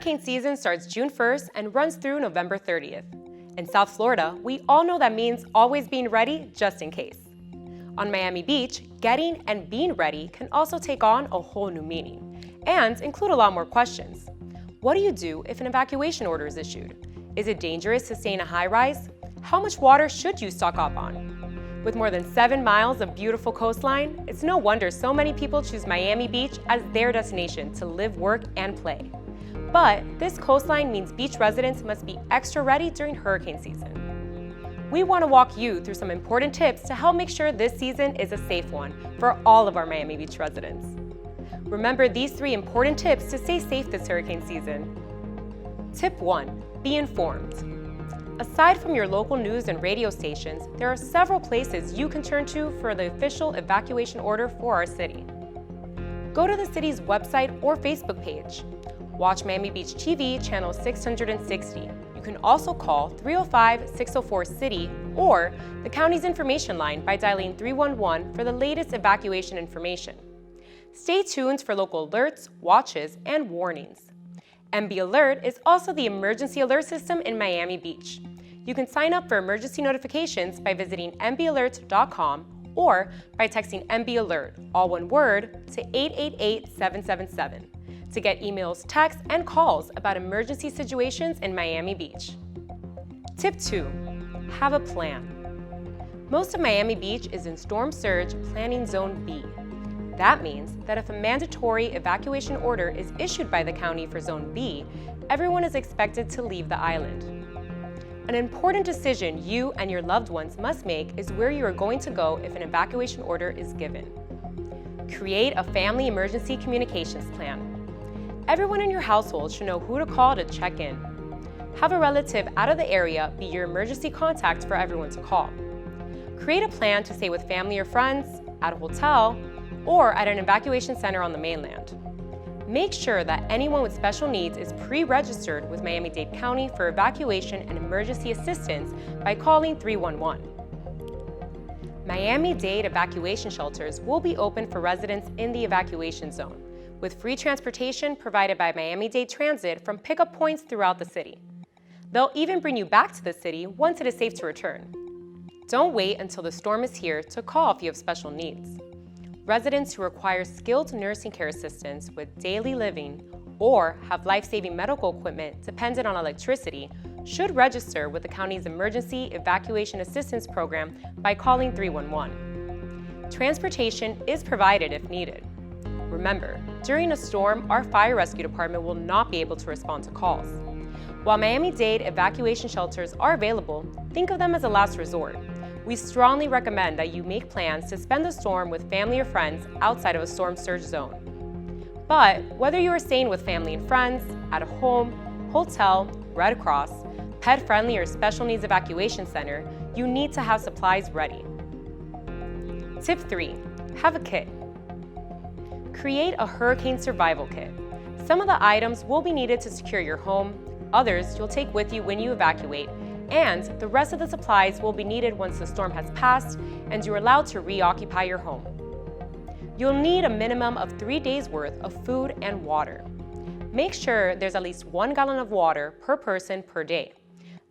Hurricane season starts June 1st and runs through November 30th. In South Florida, we all know that means always being ready just in case. On Miami Beach, getting and being ready can also take on a whole new meaning and include a lot more questions. What do you do if an evacuation order is issued? Is it dangerous to stay in a high-rise? How much water should you stock up on? With more than 7 miles of beautiful coastline, it's no wonder so many people choose Miami Beach as their destination to live, work, and play. But this coastline means beach residents must be extra ready during hurricane season. We want to walk you through some important tips to help make sure this season is a safe one for all of our Miami Beach residents. Remember these 3 important tips to stay safe this hurricane season. Tip 1. Be informed. Aside from your local news and radio stations, there are several places you can turn to for the official evacuation order for our city. Go to the city's website or Facebook page. Watch Miami Beach TV channel 660. You can also call 305-604-CITY or the county's information line by dialing 311 for the latest evacuation information. Stay tuned for local alerts, watches, and warnings. MB Alert is also the emergency alert system in Miami Beach. You can sign up for emergency notifications by visiting mbalert.com or by texting MB Alert, all one word, to 888-777 to get emails, texts, and calls about emergency situations in Miami Beach. Tip 2. Have a plan. Most of Miami Beach is in Storm Surge Planning Zone B. That means that if a mandatory evacuation order is issued by the county for Zone B, everyone is expected to leave the island. An important decision you and your loved ones must make is where you are going to go if an evacuation order is given. Create a family emergency communications plan. Everyone in your household should know who to call to check in. Have a relative out of the area be your emergency contact for everyone to call. Create a plan to stay with family or friends, at a hotel, or at an evacuation center on the mainland. Make sure that anyone with special needs is pre-registered with Miami-Dade County for evacuation and emergency assistance by calling 311. Miami-Dade evacuation shelters will be open for residents in the evacuation zone, with free transportation provided by Miami-Dade Transit from pickup points throughout the city. They'll even bring you back to the city once it is safe to return. Don't wait until the storm is here to call if you have special needs. Residents who require skilled nursing care assistance with daily living or have life-saving medical equipment dependent on electricity should register with the county's Emergency Evacuation Assistance Program by calling 311. Transportation is provided if needed. Remember, during a storm, our fire rescue department will not be able to respond to calls. While Miami-Dade evacuation shelters are available, think of them as a last resort. We strongly recommend that you make plans to spend the storm with family or friends outside of a storm surge zone. But whether you are staying with family and friends, at a home, hotel, Red Cross, pet-friendly or special needs evacuation center, you need to have supplies ready. Tip 3. Have a kit. Create a hurricane survival kit. Some of the items will be needed to secure your home, others you'll take with you when you evacuate, and the rest of the supplies will be needed once the storm has passed and you're allowed to reoccupy your home. You'll need a minimum of 3 days' worth of food and water. Make sure there's at least 1 gallon of water per person per day.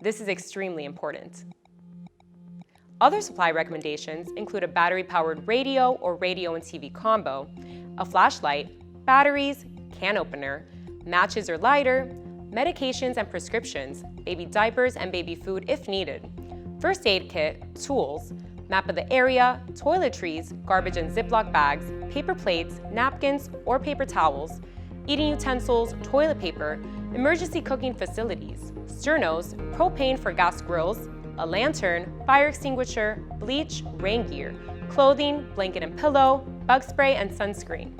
This is extremely important. Other supply recommendations include a battery-powered radio or radio and TV combo, a flashlight, batteries, can opener, matches or lighter, medications and prescriptions, baby diapers and baby food if needed, first aid kit, tools, map of the area, toiletries, garbage and Ziploc bags, paper plates, napkins or paper towels, eating utensils, toilet paper, emergency cooking facilities, sternos, propane for gas grills, a lantern, fire extinguisher, bleach, rain gear, clothing, blanket and pillow, bug spray and sunscreen.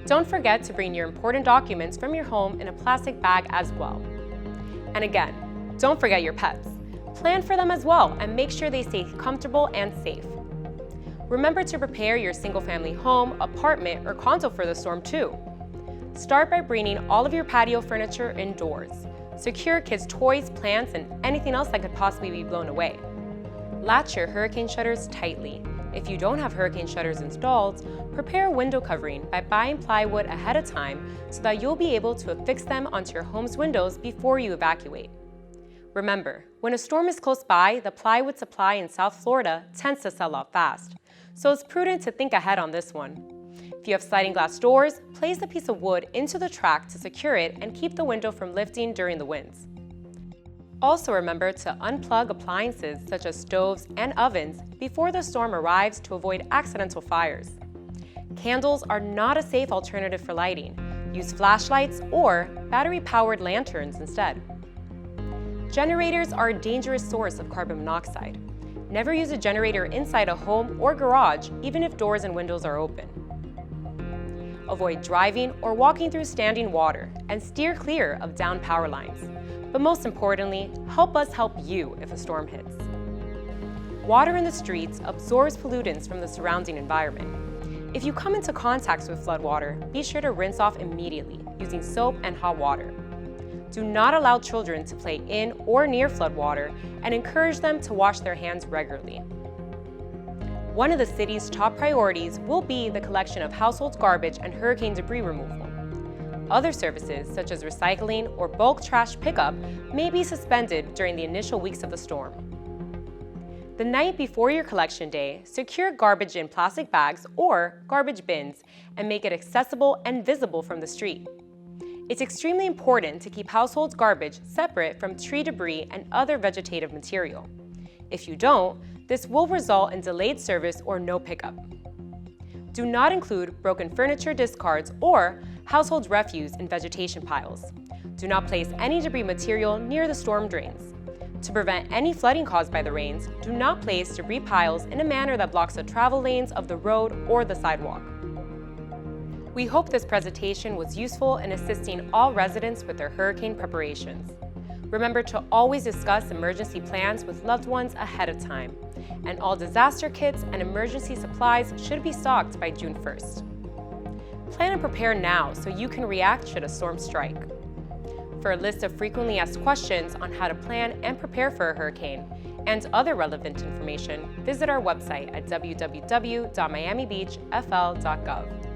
Don't forget to bring your important documents from your home in a plastic bag as well. And again, don't forget your pets. Plan for them as well and make sure they stay comfortable and safe. Remember to prepare your single-family home, apartment, or condo for the storm too. Start by bringing all of your patio furniture indoors. Secure kids' toys, plants, and anything else that could possibly be blown away. Latch your hurricane shutters tightly. If you don't have hurricane shutters installed, prepare a window covering by buying plywood ahead of time so that you'll be able to affix them onto your home's windows before you evacuate. Remember, when a storm is close by, the plywood supply in South Florida tends to sell out fast, so it's prudent to think ahead on this one. If you have sliding glass doors, place a piece of wood into the track to secure it and keep the window from lifting during the winds. Also remember to unplug appliances such as stoves and ovens before the storm arrives to avoid accidental fires. Candles are not a safe alternative for lighting. Use flashlights or battery-powered lanterns instead. Generators are a dangerous source of carbon monoxide. Never use a generator inside a home or garage, even if doors and windows are open. Avoid driving or walking through standing water and steer clear of downed power lines. But most importantly, help us help you if a storm hits. Water in the streets absorbs pollutants from the surrounding environment. If you come into contact with floodwater, be sure to rinse off immediately using soap and hot water. Do not allow children to play in or near floodwater and encourage them to wash their hands regularly. One of the city's top priorities will be the collection of household garbage and hurricane debris removal. Other services, such as recycling or bulk trash pickup, may be suspended during the initial weeks of the storm. The night before your collection day, secure garbage in plastic bags or garbage bins and make it accessible and visible from the street. It's extremely important to keep household garbage separate from tree debris and other vegetative material. If you don't, this will result in delayed service or no pickup. Do not include broken furniture discards or household refuse in vegetation piles. Do not place any debris material near the storm drains. To prevent any flooding caused by the rains, do not place debris piles in a manner that blocks the travel lanes of the road or the sidewalk. We hope this presentation was useful in assisting all residents with their hurricane preparations. Remember to always discuss emergency plans with loved ones ahead of time, and all disaster kits and emergency supplies should be stocked by June 1st. Plan and prepare now so you can react should a storm strike. For a list of frequently asked questions on how to plan and prepare for a hurricane and other relevant information, visit our website at www.miamibeachfl.gov.